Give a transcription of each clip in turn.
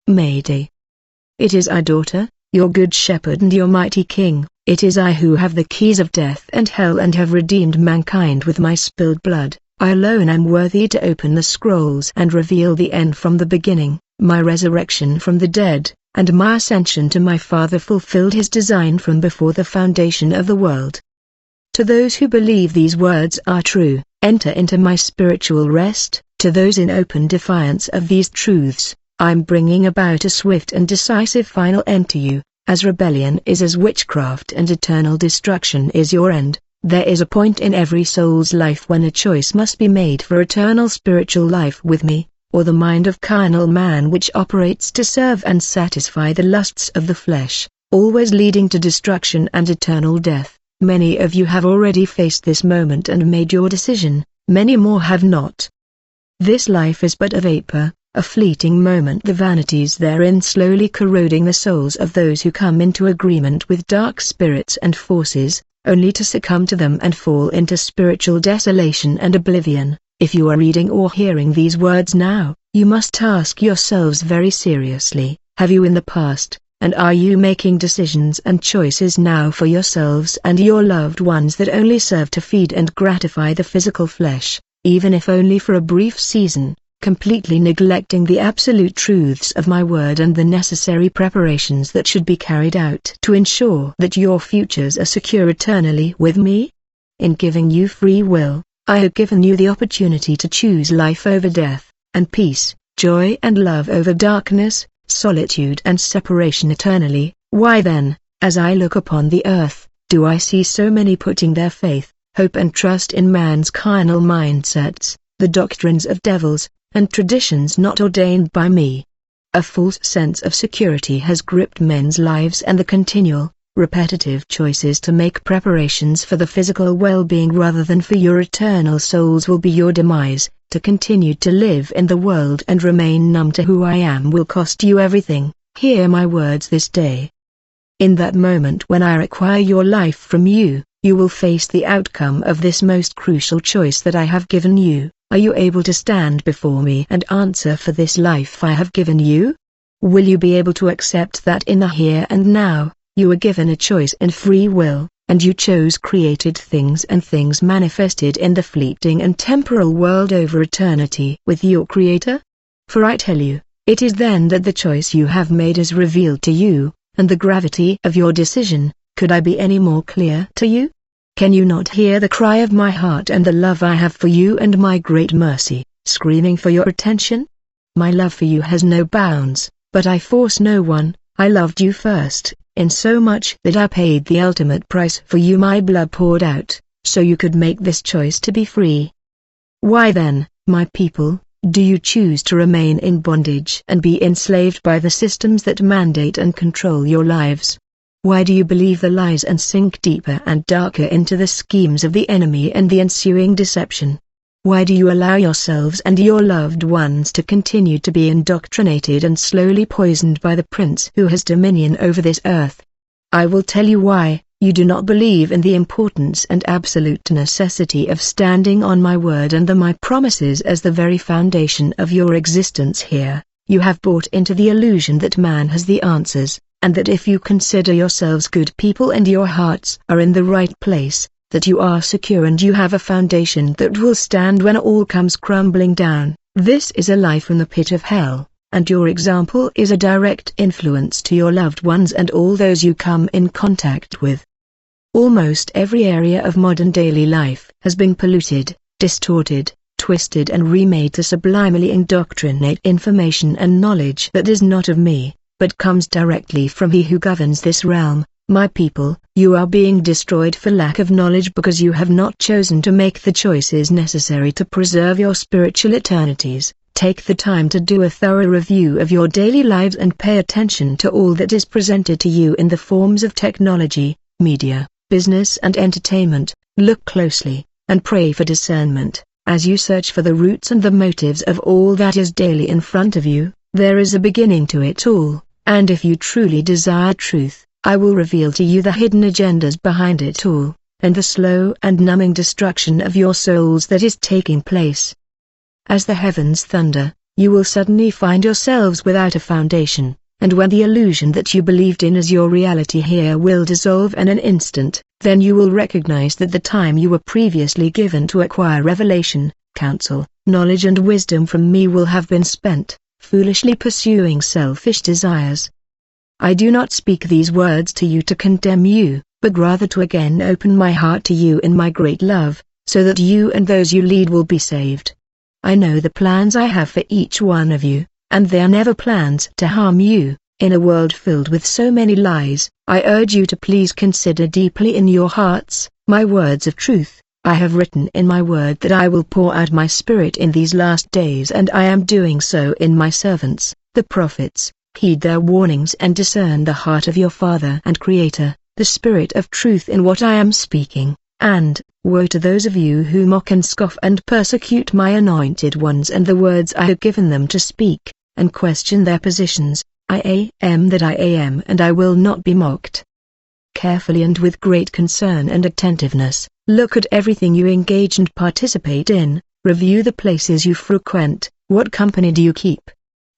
Mayday. It is I, daughter, your good shepherd and your mighty king. It is I who have the keys of death and hell and have redeemed mankind with my spilled blood. I alone am worthy to open the scrolls and reveal the end from the beginning. My resurrection from the dead, and my ascension to my Father fulfilled his design from before the foundation of the world. To those who believe these words are true, enter into my spiritual rest. To those in open defiance of these truths, I'm bringing about a swift and decisive final end to you. As rebellion is as witchcraft and eternal destruction is your end, there is a point in every soul's life when a choice must be made for eternal spiritual life with me, or the mind of carnal man which operates to serve and satisfy the lusts of the flesh, always leading to destruction and eternal death. Many of you have already faced this moment and made your decision, many more have not. This life is but a vapor, a fleeting moment, the vanities therein slowly corroding the souls of those who come into agreement with dark spirits and forces, only to succumb to them and fall into spiritual desolation and oblivion. If you are reading or hearing these words now, you must ask yourselves very seriously, have you in the past, and are you making decisions and choices now for yourselves and your loved ones that only serve to feed and gratify the physical flesh, even if only for a brief season, completely neglecting the absolute truths of my word and the necessary preparations that should be carried out to ensure that your futures are secure eternally with me? In giving you free will, I have given you the opportunity to choose life over death, and peace, joy and love over darkness, solitude and separation eternally. Why then, as I look upon the earth, do I see so many putting their faith, hope and trust in man's carnal mindsets, the doctrines of devils, and traditions not ordained by me? A false sense of security has gripped men's lives, and the continual, repetitive choices to make preparations for the physical well-being rather than for your eternal souls will be your demise. To continue to live in the world and remain numb to who I am will cost you everything. Hear my words this day. In that moment when I require your life from you, you will face the outcome of this most crucial choice that I have given you. Are you able to stand before me and answer for this life I have given you? Will you be able to accept that in the here and now, you were given a choice and free will, and you chose created things and things manifested in the fleeting and temporal world over eternity with your Creator? For I tell you, it is then that the choice you have made is revealed to you, and the gravity of your decision. Could I be any more clear to you? Can you not hear the cry of my heart and the love I have for you and my great mercy, screaming for your attention? My love for you has no bounds, but I force no one. I loved you first, in so much that I paid the ultimate price for you, my blood poured out, so you could make this choice to be free. Why then, my people, do you choose to remain in bondage and be enslaved by the systems that mandate and control your lives? Why do you believe the lies and sink deeper and darker into the schemes of the enemy and the ensuing deception? Why do you allow yourselves and your loved ones to continue to be indoctrinated and slowly poisoned by the prince who has dominion over this earth? I will tell you why. You do not believe in the importance and absolute necessity of standing on my word and my promises as the very foundation of your existence here. You have bought into the illusion that man has the answers, and that if you consider yourselves good people and your hearts are in the right place, that you are secure and you have a foundation that will stand when all comes crumbling down. This is a lie from the pit of hell, and your example is a direct influence to your loved ones and all those you come in contact with. Almost every area of modern daily life has been polluted, distorted, twisted and remade to sublimely indoctrinate information and knowledge that is not of me, but comes directly from He who governs this realm. My people, you are being destroyed for lack of knowledge because you have not chosen to make the choices necessary to preserve your spiritual eternities. Take the time to do a thorough review of your daily lives and pay attention to all that is presented to you in the forms of technology, media, business and entertainment. Look closely, and pray for discernment. As you search for the roots and the motives of all that is daily in front of you, there is a beginning to it all, and if you truly desire truth, I will reveal to you the hidden agendas behind it all, and the slow and numbing destruction of your souls that is taking place. As the heavens thunder, you will suddenly find yourselves without a foundation, and when the illusion that you believed in as your reality here will dissolve in an instant, then you will recognize that the time you were previously given to acquire revelation, counsel, knowledge and wisdom from me will have been spent, foolishly pursuing selfish desires. I do not speak these words to you to condemn you, but rather to again open my heart to you in my great love, so that you and those you lead will be saved. I know the plans I have for each one of you, and they are never plans to harm you. In a world filled with so many lies, I urge you to please consider deeply in your hearts my words of truth. I have written in my word that I will pour out my spirit in these last days, and I am doing so in my servants, the prophets. Heed their warnings and discern the heart of your Father and Creator, the spirit of truth in what I am speaking, and woe to those of you who mock and scoff and persecute my anointed ones and the words I have given them to speak, and question their positions. I am that I am, and I will not be mocked. Carefully and with great concern and attentiveness, look at everything you engage and participate in, review the places you frequent. What company do you keep?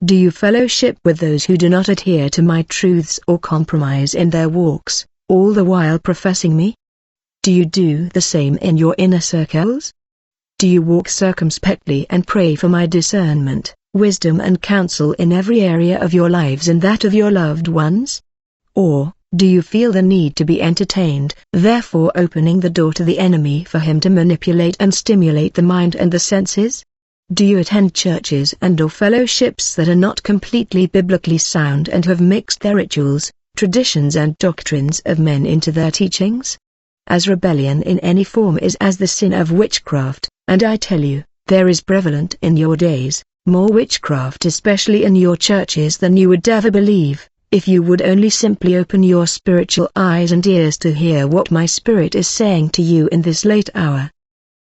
Do you fellowship with those who do not adhere to my truths or compromise in their walks, all the while professing me? Do you do the same in your inner circles? Do you walk circumspectly and pray for my discernment, wisdom and counsel in every area of your lives and that of your loved ones? Or, do you feel the need to be entertained, therefore opening the door to the enemy for him to manipulate and stimulate the mind and the senses? Do you attend churches and/or fellowships that are not completely biblically sound and have mixed their rituals, traditions and doctrines of men into their teachings? As rebellion in any form is as the sin of witchcraft, and I tell you, there is prevalent in your days, more witchcraft especially in your churches than you would ever believe, if you would only simply open your spiritual eyes and ears to hear what my Spirit is saying to you in this late hour.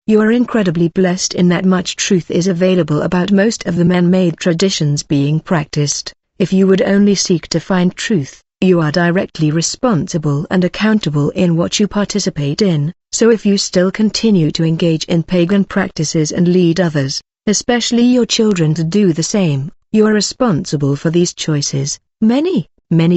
You are incredibly blessed in that much truth is available about most of the man-made traditions being practiced. If you would only seek to find truth, you are directly responsible and accountable in what you participate in, so if you still continue to engage in pagan practices and lead others, especially your children, to do the same, you are responsible for these choices. Many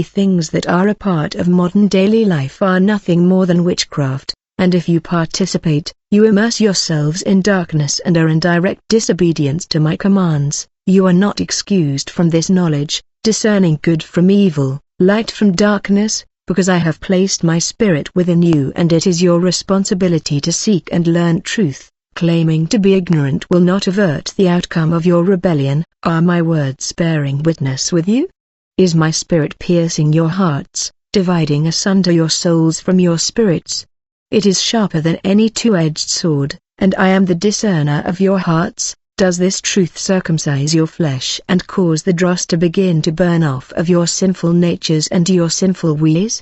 things that are a part of modern daily life are nothing more than witchcraft, and if you participate, you immerse yourselves in darkness and are in direct disobedience to my commands. You are not excused from this knowledge, discerning good from evil, light from darkness, because I have placed my Spirit within you, and it is your responsibility to seek and learn truth. Claiming to be ignorant will not avert the outcome of your rebellion. Are my words bearing witness with you? Is my Spirit piercing your hearts, dividing asunder your souls from your spirits? It is sharper than any two-edged sword, and I am the discerner of your hearts. Does this truth circumcise your flesh and cause the dross to begin to burn off of your sinful natures and your sinful ways?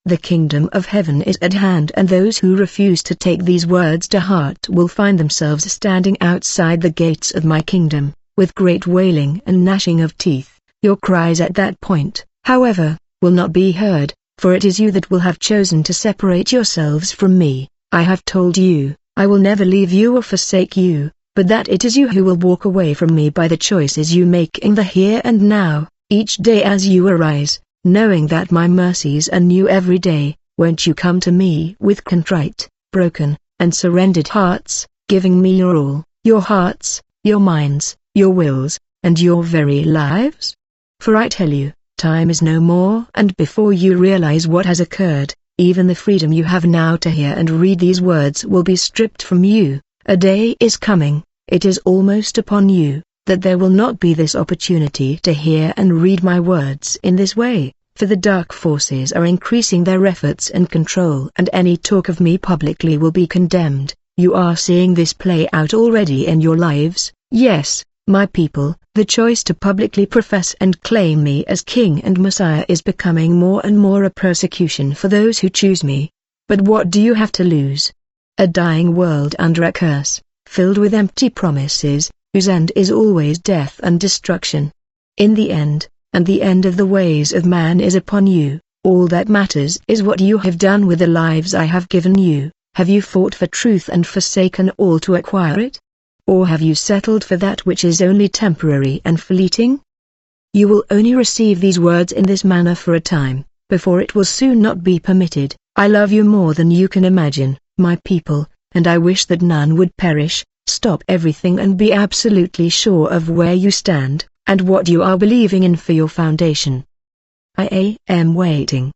The kingdom of heaven is at hand, and those who refuse to take these words to heart will find themselves standing outside the gates of my kingdom, with great wailing and gnashing of teeth. Your cries at that point, however, will not be heard, for it is you that will have chosen to separate yourselves from me. I have told you, I will never leave you or forsake you, but that it is you who will walk away from me by the choices you make in the here and now, each day as you arise, knowing that my mercies are new every day. Won't you come to me with contrite, broken, and surrendered hearts, giving me your all, your hearts, your minds, your wills, and your very lives? For I tell you, time is no more, and before you realize what has occurred, even the freedom you have now to hear and read these words will be stripped from you. A day is coming, it is almost upon you, that there will not be this opportunity to hear and read my words in this way, for the dark forces are increasing their efforts and control, and any talk of me publicly will be condemned. You are seeing this play out already in your lives. Yes, my people, the choice to publicly profess and claim me as King and Messiah is becoming more and more a persecution for those who choose me. But what do you have to lose? A dying world under a curse, filled with empty promises, whose end is always death and destruction. In the end, and the end of the ways of man is upon you. All that matters is what you have done with the lives I have given you. Have you fought for truth and forsaken all to acquire it? or have you settled for that which is only temporary and fleeting? You will only receive these words in this manner for a time, before it will soon not be permitted. I love you more than you can imagine, my people, and I wish that none would perish. Stop everything and be absolutely sure of where you stand, and what you are believing in for your foundation. I am waiting.